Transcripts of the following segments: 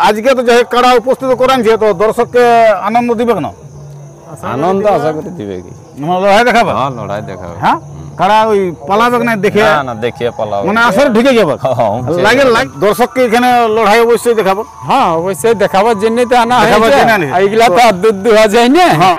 আজকে তো যাই কাড়া উপস্থিত করেনছে, তো দর্শককে আনন্দ দিবে কেন? আনন্দ আশা করি দিবে কি, লড়াই দেখাবে? হ্যাঁ লড়াই দেখাবে। হ্যাঁ, কাড়া ওই পালাবে না দেখে? না দেখিয়ে পালাবে, মানে আসলে ঢুকে যাবে লাগে। দর্শককে এখানে লড়াই অবশ্যই দেখাবো। হ্যাঁ অবশ্যই দেখাবার জন্য তো আনা দেখাবার হয়েছে, জন্য আনিছে। এইগুলা তো আর দুধ দুয়া যায় না। হ্যাঁ,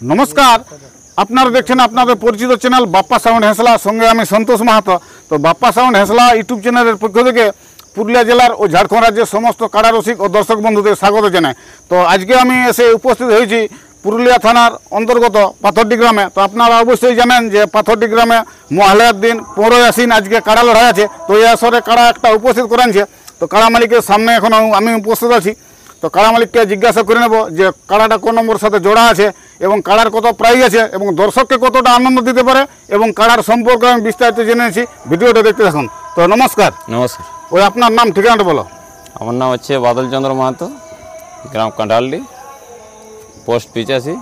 নমস্কার, আপনারা দেখছেন আপনাদের পরিচিত চ্যানেল বাপ্পা সাউন্ড হেঁসলা, সঙ্গে আমি সন্তোষ মাহাতো। তো বাপ্পা সাউন্ড হেঁসলা ইউটিউব চ্যানেলের পক্ষ থেকে পুরুলিয়া জেলার ও ঝাড়খণ্ড রাজ্যের সমস্ত কাড়া রসিক ও দর্শক বন্ধুদের স্বাগত জানাই। তো আজকে আমি এসে উপস্থিত হয়েছি পুরুলিয়া থানার অন্তর্গত পাথরডি গ্রামে। তো আপনারা অবশ্যই জানেন যে পাথরডি গ্রামে মহালয়ার দিন 15 আশ্বিন আজকে কাড়া লড়াই আছে। তো এই আসরে কাড়া একটা উপস্থিত করেছে। তো কাড়া মালিকের সামনে এখন আমি উপস্থিত আছি। তো কাড়া মালিককে জিজ্ঞাসা করে নেব যে কাড়াটা কোন নম্বর সাথে জোড়া আছে এবং কাড়ার কত প্রাইজ আছে এবং দর্শককে কতটা আনন্দ দিতে পারে এবং কাড়ার সম্পর্কে আমি বিস্তারিত জেনেছি। ভিডিওটা দেখতে থাকুন। তো নমস্কার। নমস্কার, ওই আপনার নাম ঠিকানাটা বলো। আমার নাম হচ্ছে বাদল চন্দ্র মাহাতো, গ্রাম কাঁঠালডি, পোস্ট 85,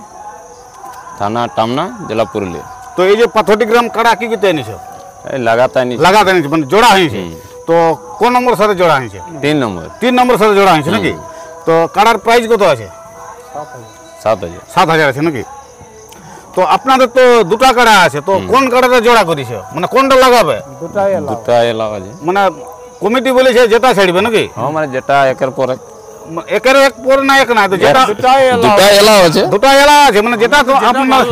থানা টামনা, জেলা পুরুলিয়া। তো এই যে পাথরডি গ্রাম কাড়া কি কি এনেছো? এই লাগাতার নিচে লাগাতে এনেছি, মানে জোড়া হয়েছে। তো কোন নম্বর সাথে জোড়া হয়েছে? 3 নম্বর। 3 নম্বর সাথে জোড়া হয়েছে নাকি? তো কাড়ার প্রাইস কত আছে? 7,000। 7,000 আছে নাকি? তো আপনাদের তো দুটা কাড়া আছে, তো কোন কাড়াটা জোড়া করেছে, মানে কোনটা লাগাবে? দুটা লাগা আছে, মানে কমিটি বলেছে যেটা ছাড়বে নাকি? হ্যাঁ মানে যেটা একের পর এক, একের এক পর না এক না, তো যেটা দুটা এলাও আছে, দুটা এলা আছে, মানে যেটা তো আপনার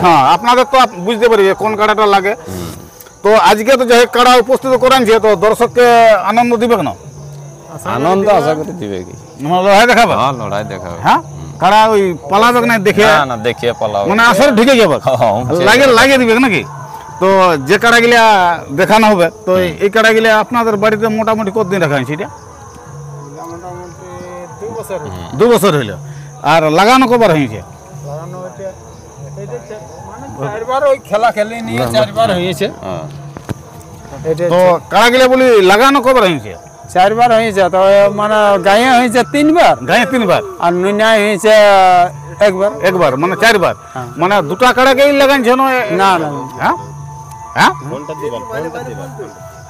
হ্যাঁ আপনাদের তো বুঝতে পারি যে কোন কাড়াটা লাগে। তো আজকে তো যাই কাড়া উপস্থিত করেনছে, তো দর্শককে আনন্দ দিবে কেন? আনন্দ আশা করি দিবে কি, লড়াই দেখাবে? হ্যাঁ লড়াই দেখাবে। হ্যাঁ, কাড়া ওই পালাবে না দেখে? না দেখিয়ে পালাবে, মানে আসলে ঢুকে যাবে লাগে দিবে নাকি? তো যে কাড়াগুলা দেখানো হবে, তো এই কাড়াগুলা আপনাদের বাড়িতে মোটামুটি কতদিন রাখা হয়েছে? এটা 2 বছর হইল। আর লাগানো কবার হয়েছে? খেলা খেলে নিয়ে 4বার হয়েছে। তো কাড়াগুলা বলি লাগানো কবার হয়েছে? 4বার হয়েছে। তো মানে গায়ে হয়েছে 3বার, গায়ে 3বার, আর নুনিয়ায় হয়েছে একবার, মানে 4বার। মানে দুটা কাড়াকেই লাগাইছে না? না না, হ্যাঁ হ্যাঁ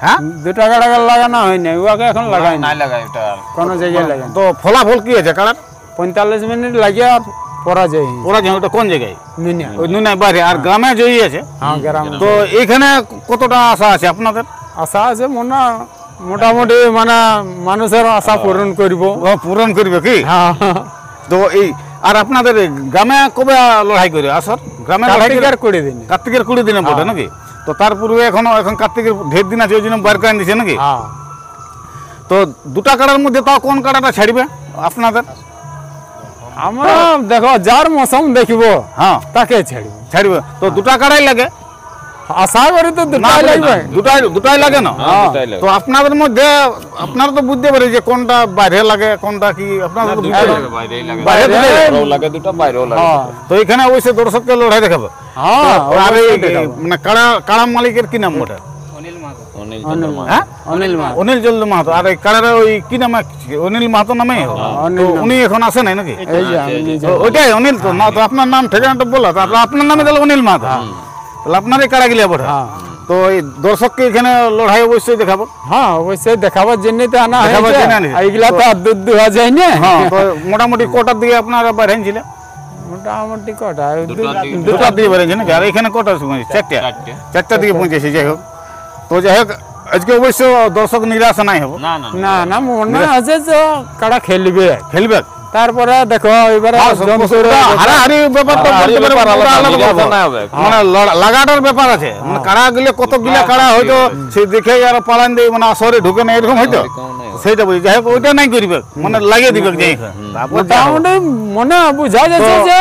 হ্যাঁ, দুটা কাড়া লাগানো হয়নি, ওকে এখন লাগাই না, লাগাই ওটা কোনো জায়গায় লাগাই। তো ফলাফল কি আছে কাড়ার? 45 মিনিট লাগে আর পরাজয় হয়েছে। ওরা যে ওটা কোন জায়গায়? নুনিয়া। ওই নুনাই বাইরে। আর গ্রামে জয়ী আছে। হ্যাঁ গ্রাম। তো এইখানে কতটা আশা আছে আপনাদের? আশা আছে মোটামুটি, মানে মানুষের আশা পূরণ করব। পূরণ করবে কি? হ্যাঁ, তো এই আর আপনাদের গ্রামে কবে লড়াই করে আসর? গ্রামে লড়াই করে কার্তিকের 20 দিনে পড়ে নাকি? তো তার পূর্বে এখন কার্তিকের ঢের দিন আছে, ওই জন্য বার করে দিচ্ছে নাকি? হ্যাঁ। তো দুটা কাড়ার মধ্যে তাও কোন কাড়াটা ছাড়বে আপনাদের? আমরা দেখো যার মৌসুম দেখব, হ্যাঁ তাকে ছাড়বে। তো দুটা কাড়াই লাগে? আশা করি তো দুটাই লাগবে। দুটাই লাগে না? দুটাই লাগে। তো আপনাদের মধ্যে আপনারা তো বুঝতে পারি যে কোনটা বাইরে লাগে কোনটা কি, আপনারা তো বুঝতে পারি বাইরেই লাগে, বাইরে বাইরেও লাগে দুটো, বাইরেও লাগে। তো এখানে অবশ্যই দর্শককে লড়াই দেখাবে। হ্যাঁ, আর এই মানে কাড়া মালিকের কি নাম ওটা? অনিল চন্দ্র মাহাতো। হ্যাঁ, অনিল চন্দ্র মাহাতো। আর এই কাড়ার ওই কি নাম? অনিল মাহাতো নামে। তো উনি এখন আসে নাই নাকি? এই যে আমি নিজে। তো ওইটাই অনিল তো না? তো আপনার নাম ঠিকানাটা বলো, তারপর আপনার নামে তাহলে অনিল মাহাতো, তাহলে আপনারই কাড়া গিলা বটে। তো এই দর্শককে এখানে লড়াই অবশ্যই দেখাবো। হ্যাঁ অবশ্যই দেখাবার জন্য তো আনা দেখাবার হয়েছে, জন্য আনিছে। এইগুলা তো আর দুধ দুয়া যায় না। হ্যাঁ, তো মোটামুটি কটার দিকে আপনারা বেরিয়েছিলেন? মোটামুটি কটা দুটার দিকে বেরিয়েছে নাকি? আর এখানে কটার সময়? 4টার দিকে পৌঁছেছি। যাই হোক, তো যাই হোক আজকে অবশ্য দর্শক নিরাশা নাই হবো। না না, মনে আছে যে কাড়া খেলবে। তারপরে দেখো এবারে হারাহারি ব্যাপারটা বলতে পারে, মানে লাগাটার ব্যাপার আছে। মানে কাড়া গেলে কত গিলা কাড়া হয়তো সেই দেখে আর পালান দিয়ে মানে শহরে ঢুকে না, এরকম হয়তো সেইটা বুঝি। যাই হোক ওইটা নাই করিবে, মানে লাগিয়ে দিবে। যাই মোটামুটি মনে বুঝা যাচ্ছে যে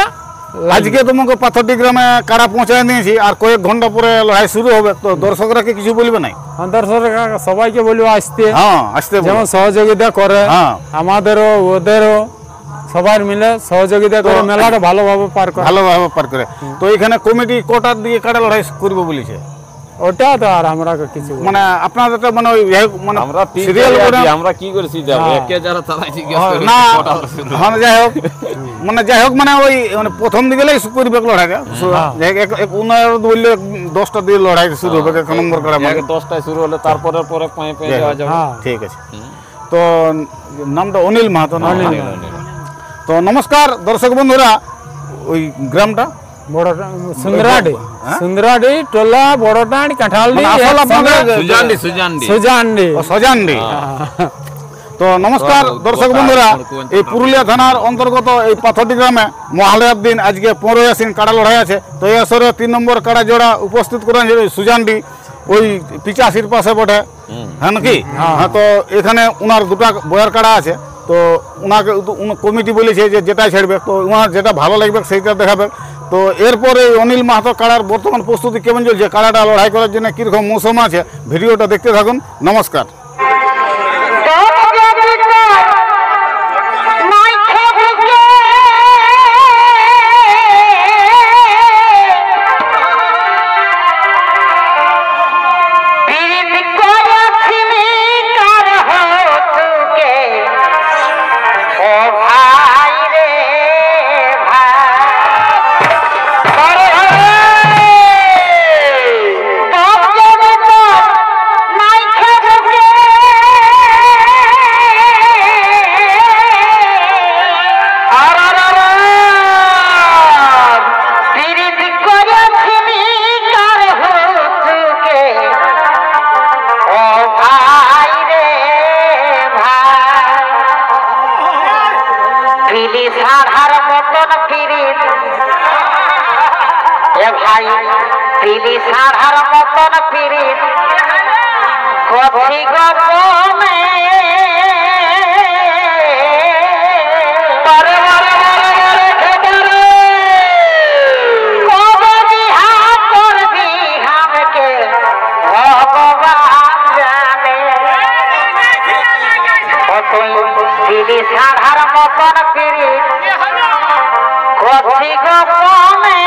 আজকে তোমাকে পাথরডি গ্রামে কাড়া পৌঁছায় দিয়েছি, আর কয়েক ঘন্টা পরে লড়াই শুরু হবে। তো দর্শকরা কি কিছু বলবে নাই? দর্শকরা সবাইকে বলবো আসতে, হ্যাঁ আসতে, যেমন সহযোগিতা করে। হ্যাঁ, আমাদেরও ওদেরও সবাই মিলে সহযোগিতা করে মেলাটা ভালোভাবে পার করে। তো এখানে কমিটি কটার দিকে কাড়া লড়াই করবে বলেছে? ওটা তো আর আমরা কিছু মানে আপনাদের তো মানে ওই মানে আমরা সিরিয়াল করে আমরা কি করেছি দেখো একে যারা তারাই জিজ্ঞেস করে না কটা শুরু হ্যাঁ যাই হোক মানে ওই মানে প্রথম দিকে করবে লড়াইটা উনার বললে 10টা দিয়ে লড়াই শুরু হবে 1 নম্বর কাড়া মানে 10টায় শুরু হলে তারপরে পরে পায়ে পায়ে যাওয়া যাবে ঠিক আছে তো নামটা অনিল মাহাতো না? অনিল। তো নমস্কার দর্শক বন্ধুরা ওই গ্রামটা বড় সুন্দরাডি সুন্দরাডি টোলা বড়টান কাঁঠালডি মানে আসল আপনাদের সুজানডি সজানডি তো নমস্কার দর্শক বন্ধুরা এই পুরুলিয়া থানার অন্তর্গত এই পাথরটি গ্রামে মহালয়ার দিন আজকে 15 আশ্বিন কাড়া লড়াই আছে। তো এই আসরে 3 নম্বর কাড়া জোড়া উপস্থিত করেন সুজানডি ওই 85 পাশে বটে হ্যাঁ নাকি হ্যাঁ তো এখানে উনার দুটা বয়ার কাড়া আছে। তো উনাকে কমিটি বলেছে যে যেটা ছাড়বে তো উনার যেটা ভালো লাগবে সেইটা দেখাবে। তো এরপরে অনিল মাহাতো কাড়ার বর্তমান প্রস্তুতি কেমন চলছে, কাড়াটা লড়াই করার জন্য কীরকম মৌসুম আছে, ভিডিওটা দেখতে থাকুন। নমস্কার। পিলি সাধার মতন পিরিত কবি গপনে পিলি সাধার মতন পিরিত কবি গপনে